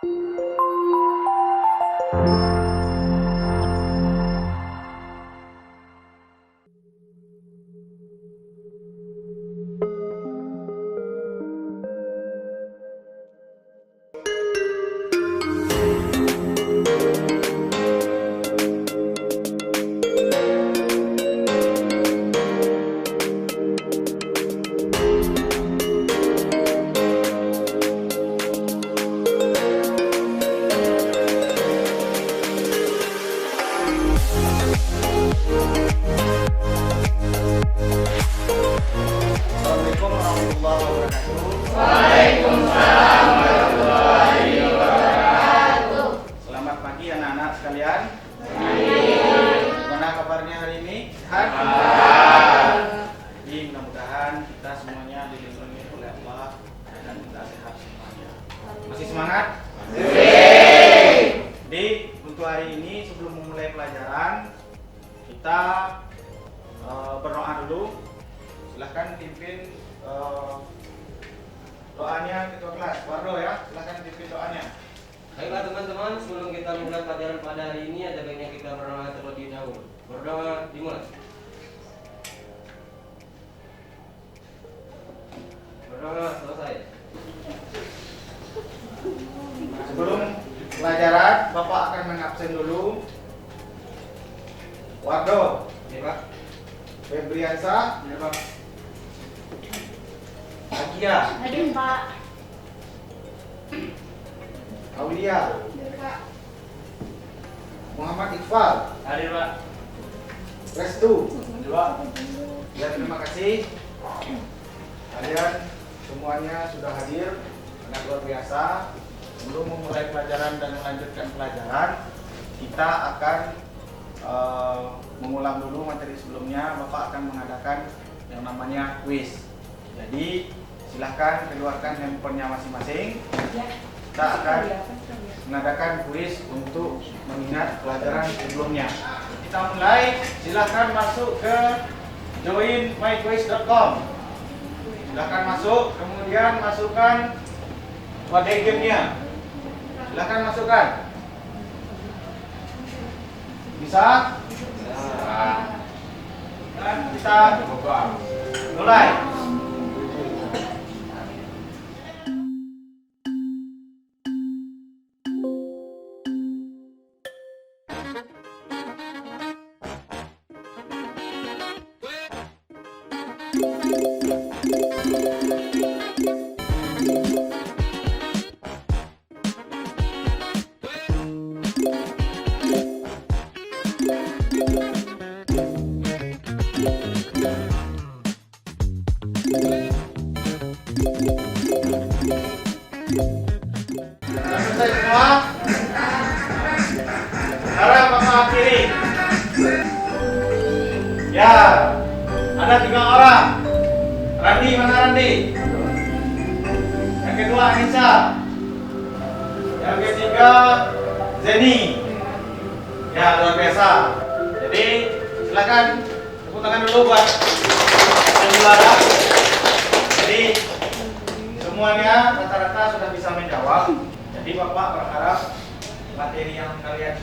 Assalamualaikum warahmatullahi wabarakatuh. Waalaikumsalam warahmatullahi wabarakatuh. Selamat pagi anak-anak sekalian. Gimana kabarnya hari ini? Sehat? Jadi mudah-mudahan kita semuanya dilindungi oleh Allah dan kita sehat semuanya. Masih semangat? Jadi untuk hari ini sebelum memulai pelajaran kita berdoa dulu. Silahkan pimpin doanya ketua kelas. Wardo ya, silahkan pimpin doanya. Baiklah teman-teman, sebelum kita mulai pelajaran pada hari ini ada baiknya kita berdoa terlebih dahulu. Berdoa dimulai. Berdoa selesai. Sebelum pelajaran, Bapak akan mengabsen dulu. Wardo, Ya Pak. Febriansa, Ya Pak. Agia, Hadir Pak. Aulia, Muhammad Iqbal, Hadir Pak. Restu. Pak. Ya, terima kasih. Kalian semuanya sudah hadir, sangat luar biasa. Sebelum memulai pelajaran dan melanjutkan pelajaran, kita akan mengulang dulu materi sebelumnya. Bapak akan mengadakan yang namanya quiz. Jadi silahkan keluarkan handphonenya masing-masing. Kita akan mengadakan quiz untuk mengingat pelajaran sebelumnya. Kita mulai. Silahkan masuk ke joinmyquiz.com. Silahkan masuk. Kemudian masukkan kode gamenya. Silahkan masukkan. Bisa? Dan kita mulai. Sudah selesai semua? Sekarang Bapak akhiri. Ya, ada 3 orang. Randi, mana Randi? Yang kedua Anissa. Yang ketiga Zeni. Ya, luar biasa. Jadi silakan tepuk tangan dulu buat juara. Jadi semuanya rata-rata sudah bisa menjawab. Jadi Bapak berharap materi yang kalian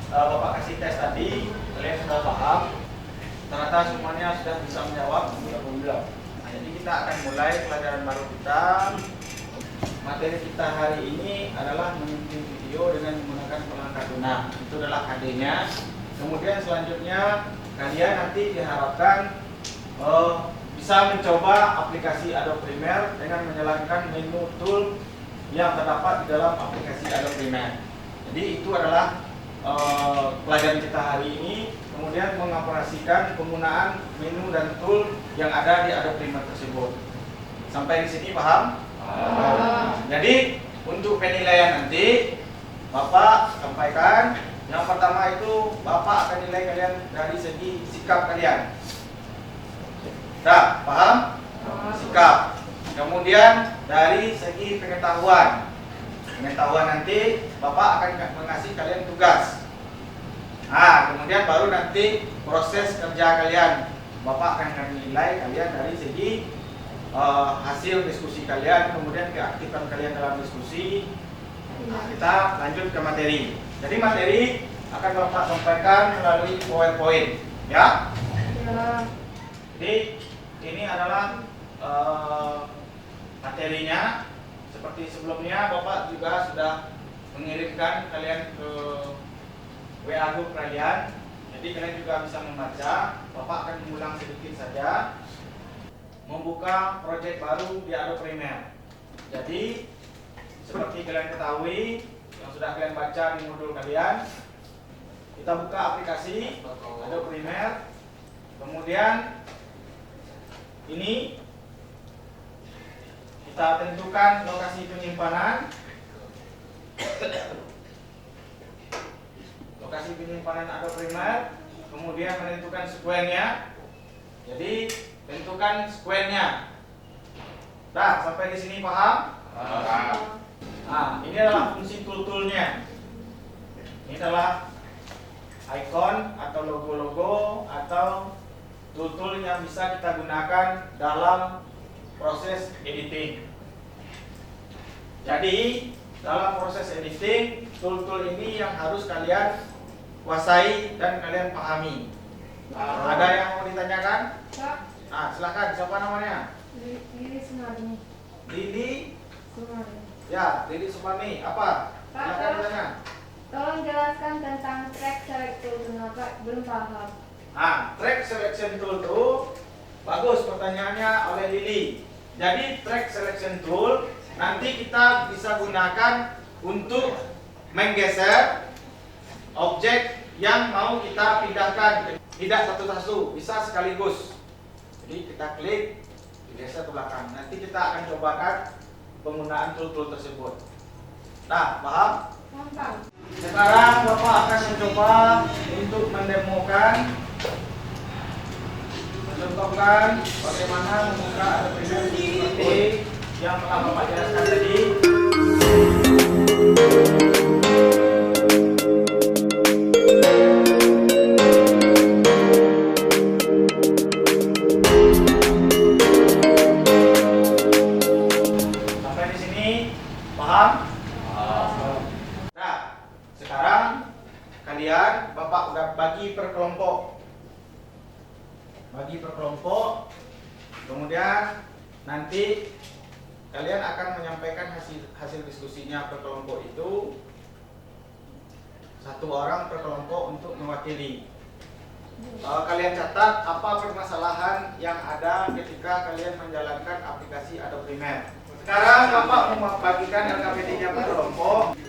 Bapak kasih tes tadi kalian sudah paham. Rata-rata semuanya sudah bisa menjawab. Alhamdulillah. Nah, jadi kita akan mulai pelajaran baru kita. Materi kita hari ini adalah mengunting video dengan menggunakan perangkat lunak. Itu adalah HD-nya. Kemudian selanjutnya kalian nanti diharapkan bisa mencoba aplikasi Adobe Premiere dengan menjalankan menu tool yang terdapat di dalam aplikasi Adobe Premiere. Jadi itu adalah pelajaran kita hari ini. Kemudian mengoperasikan penggunaan menu dan tool yang ada di Adobe Premiere tersebut. Sampai di sini paham? Jadi untuk penilaian nanti Bapak sampaikan. Yang pertama itu Bapak akan nilai kalian dari segi sikap kalian. Dah, paham? Sikap. Kemudian dari segi pengetahuan. Pengetahuan nanti Bapak akan mengasih kalian tugas. Nah, kemudian baru nanti proses kerja kalian. Bapak akan menilai kalian dari segi hasil diskusi kalian, kemudian keaktifan kalian dalam diskusi, Nah, kita lanjut ke materi. Jadi materi akan Bapak sampaikan melalui PowerPoint, ya. Ya. Jadi ini adalah materinya. Seperti sebelumnya Bapak juga sudah mengirimkan kalian ke WA group kalian. Jadi kalian juga bisa membaca. Bapak akan mengulang sedikit saja. Membuka proyek baru di Adobe Premiere. Jadi seperti kalian ketahui yang sudah kalian baca di modul kalian, kita buka aplikasi Adobe Premiere. Kemudian ini kita tentukan lokasi penyimpanan. Lokasi penyimpanan Adobe Premiere. Kemudian menentukan square-nya. Jadi tentukan square-nya. Nah, sampai di sini paham? Nah, ini adalah fungsi tool-toolnya. Ini adalah icon atau logo-logo atau tool-tool yang bisa kita gunakan dalam proses editing. Jadi, dalam proses editing, tool-tool ini yang harus kalian kuasai dan kalian pahami. Ada yang mau ditanyakan? Pak, Nah, silakan. Siapa namanya? Lili Sumarni. Lili. Sumarni. Ya, Lili Sumarni. Apa? Pak, Silakan Pak. ditanya. Tolong jelaskan tentang track select tool, kenapa belum paham? Nah, track selection tool itu bagus pertanyaannya oleh Lili. Jadi track selection tool nanti kita bisa gunakan untuk menggeser objek yang mau kita pindahkan, tidak satu-satu, bisa sekaligus. Jadi kita klik, digeser ke belakang. Nanti kita akan cobakan penggunaan tool-tool tersebut. Nah, paham? Gampang. Sekarang Bapak akan mencoba untuk mendemokan, mencontohkan bagaimana membuka Adobe Premiere seperti yang telah Bapak jelaskan tadi. Sampai di sini paham? Nah, sekarang kalian Bapak udah bagi per kelompok. Bagi per kelompok. Kemudian nanti kalian akan menyampaikan hasil diskusinya per kelompok itu. Satu orang per kelompok untuk mewakili. Kalian catat apa permasalahan yang ada ketika kalian menjalankan aplikasi Adobe Premiere. Sekarang Bapak membagikan LKPD-nya per kelompok.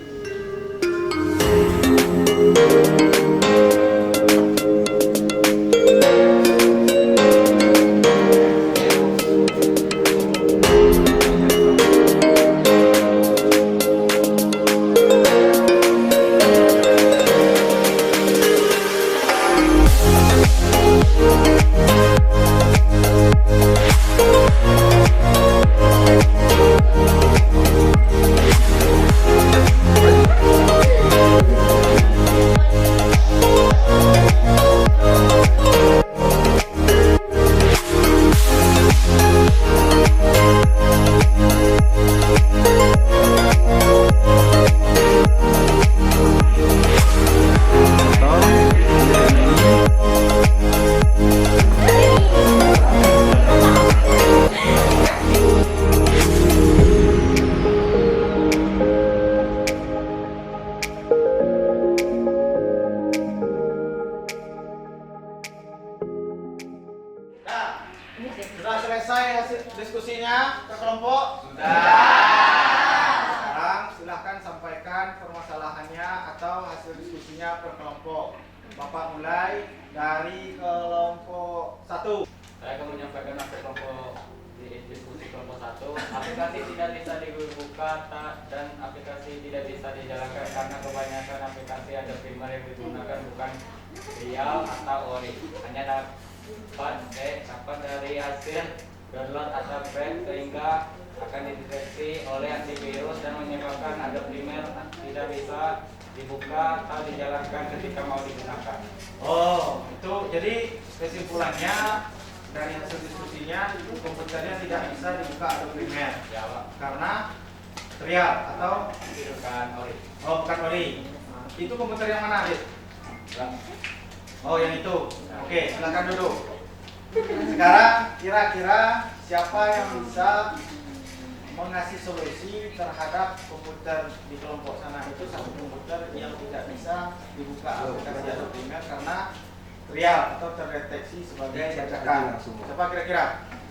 Sudah selesai hasil diskusinya per kelompok? Sekarang silahkan sampaikan permasalahannya atau hasil diskusinya per kelompok. Bapak mulai dari kelompok 1. Saya akan menyampaikan hasil kelompok di diskusi kelompok 1. Aplikasi tidak bisa dibuka dan aplikasi tidak bisa dijalankan karena kebanyakan aplikasi ada Premiere yang digunakan bukan real atau ori. Hanya dapat dapat dari hasil download atau brand sehingga akan dideteksi oleh antivirus dan menyebabkan Adobe Premiere tidak bisa dibuka atau dijalankan ketika mau digunakan. Oh, itu jadi kesimpulannya dari hasil diskusinya komputernya tidak bisa dibuka Adobe Premiere Ya, Pak. karena Trial atau bukan ori. oh bukan ori. Itu komputer yang mana, Adit? Oh yang itu. Oke, silakan duduk. Sekarang kira-kira siapa yang bisa mengasih solusi terhadap komputer di kelompok sana itu satu komputer yang tidak bisa dibuka aplikasi Adobe Premiere karena trial atau terdeteksi sebagai cacakan. Siapa kira-kira?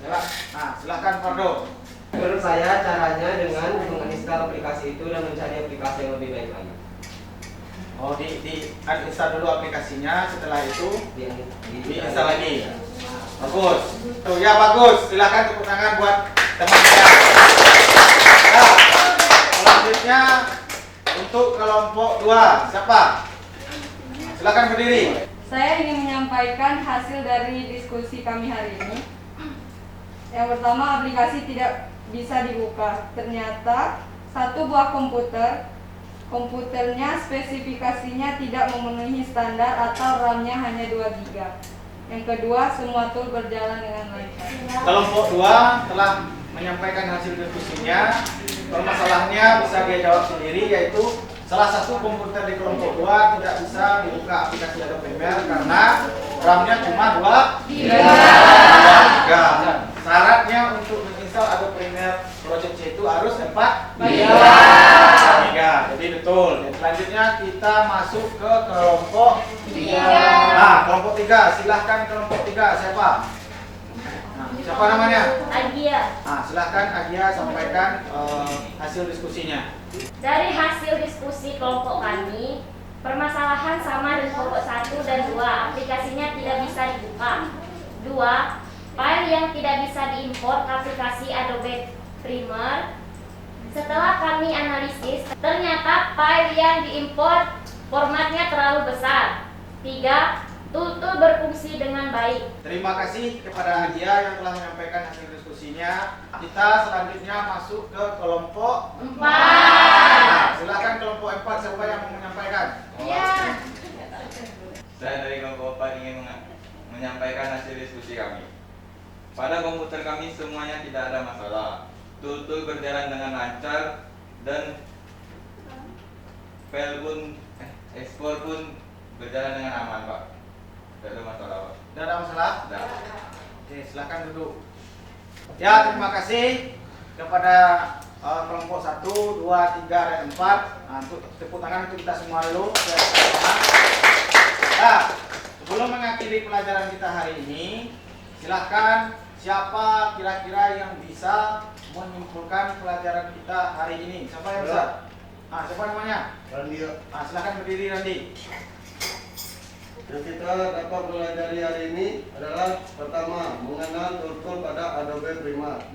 Nah, silakan Pardo. Menurut saya caranya dengan menginstal aplikasi itu dan mencari aplikasi yang lebih baik lagi. Oh, di uninstall dulu aplikasinya, setelah itu diinstal lagi. Bagus. Tuh ya bagus. Silakan tepuk tangan buat teman saya. Nah, selanjutnya untuk kelompok 2 siapa? Silakan berdiri. Saya ingin menyampaikan hasil dari diskusi kami hari ini. Yang pertama, aplikasi tidak bisa dibuka. Ternyata satu buah komputernya spesifikasinya tidak memenuhi standar atau RAM-nya hanya 2 GB. Yang kedua, semua tool berjalan dengan lancar. Kelompok 2 telah menyampaikan hasil diskusinya. Permasalahannya bisa dia jawab sendiri, yaitu salah satu komputer di kelompok 2 tidak bisa dibuka aplikasi Adobe Premiere karena RAM-nya cuma 2 GB. Syaratnya untuk menginstal Adobe Premiere Project C itu harus 4 GB. Jadi betul. Dan selanjutnya kita masuk ke kelompok 3. Nah, kelompok 3, silahkan kelompok 3 siapa? Nah, siapa namanya? Agia. Nah, silahkan Agia sampaikan hasil diskusinya. Dari hasil diskusi kelompok kami, permasalahan sama dengan kelompok 1 dan 2, aplikasinya tidak bisa dibuka. 2, file yang tidak bisa diimport ke aplikasi Adobe Premiere. Setelah kami analisis, ternyata file yang diimport formatnya terlalu besar. 3, tool-tool berfungsi dengan baik. Terima kasih kepada Agia yang telah menyampaikan hasil diskusinya. Kita selanjutnya masuk ke kelompok 4. Nah, silakan kelompok 4 siapa yang mau menyampaikan? Iya. Saya dari kelompok 4 ingin menyampaikan hasil diskusi kami. Pada komputer kami semuanya tidak ada masalah. Tool-tool berjalan dengan lancar dan file pun ekspor pun berjalan dengan aman, Pak. Tidak ada masalah, Pak. Tidak ada masalah? Tidak. Oke, silakan duduk. Ya, terima kasih kepada kelompok 1, 2, 3, dan 4. Nah, untuk tepuk tangan untuk kita semua dulu. Nah, sebelum mengakhiri pelajaran kita hari ini, silahkan siapa kira-kira yang bisa menyimpulkan pelajaran kita hari ini? Siapa yang bisa? Ah, siapa namanya? Randi. Ah, silakan berdiri Randi. Yang kita dapat pelajari hari ini adalah pertama, mengenal tool-tool pada Adobe Premiere.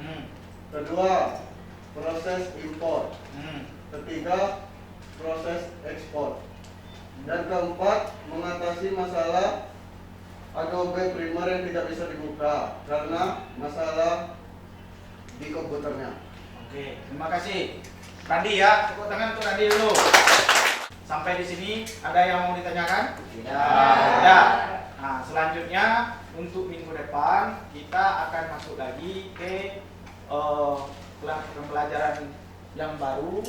Kedua, proses import. Ketiga, proses ekspor. Dan keempat, mengatasi masalah Adobe Premiere yang tidak bisa dibuka karena masalah di komputernya. Oke, terima kasih. Randi ya, tepuk tangan untuk Randi dulu. Sampai di sini ada yang mau ditanyakan? Tidak. Nah, selanjutnya untuk minggu depan kita akan masuk lagi ke pelajaran yang baru.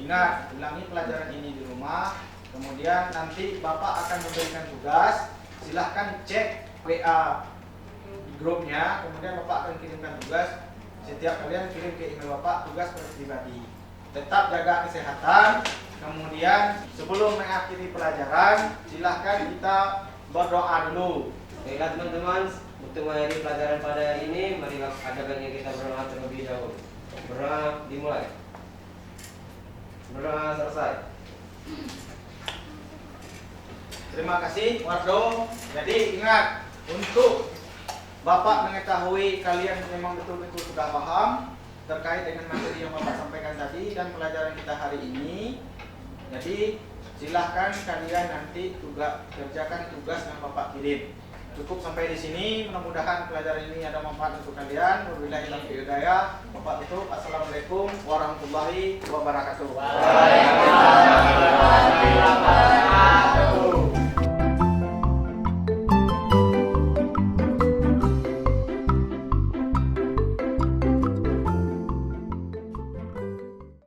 Ingat, ulangi pelajaran ini di rumah. Kemudian nanti Bapak akan memberikan tugas. Silahkan cek WA grupnya. Kemudian Bapak akan kirimkan tugas. Setiap kalian kirim ke email Bapak tugas pribadi. Tetap jaga kesehatan. Kemudian sebelum mengakhiri pelajaran, silahkan kita berdoa dulu. Baiklah teman-teman, untuk mengakhiri pelajaran pada hari ini, marilah ada baiknya kita berdoa terlebih dahulu. Berdoa dimulai. Berdoa selesai. Terima kasih Wardo. Jadi ingat, untuk Bapak mengetahui kalian memang betul-betul sudah paham terkait dengan materi yang Bapak sampaikan tadi dan pelajaran kita hari ini. Jadi silahkan kalian nanti juga kerjakan tugas yang Bapak kirim. Cukup sampai di sini. Mudah-mudahan pelajaran ini ada manfaat untuk kalian. Wabillahi taufiq hidayah. Bapak tutup. Assalamualaikum warahmatullahi wabarakatuh. Waalaikumsalam.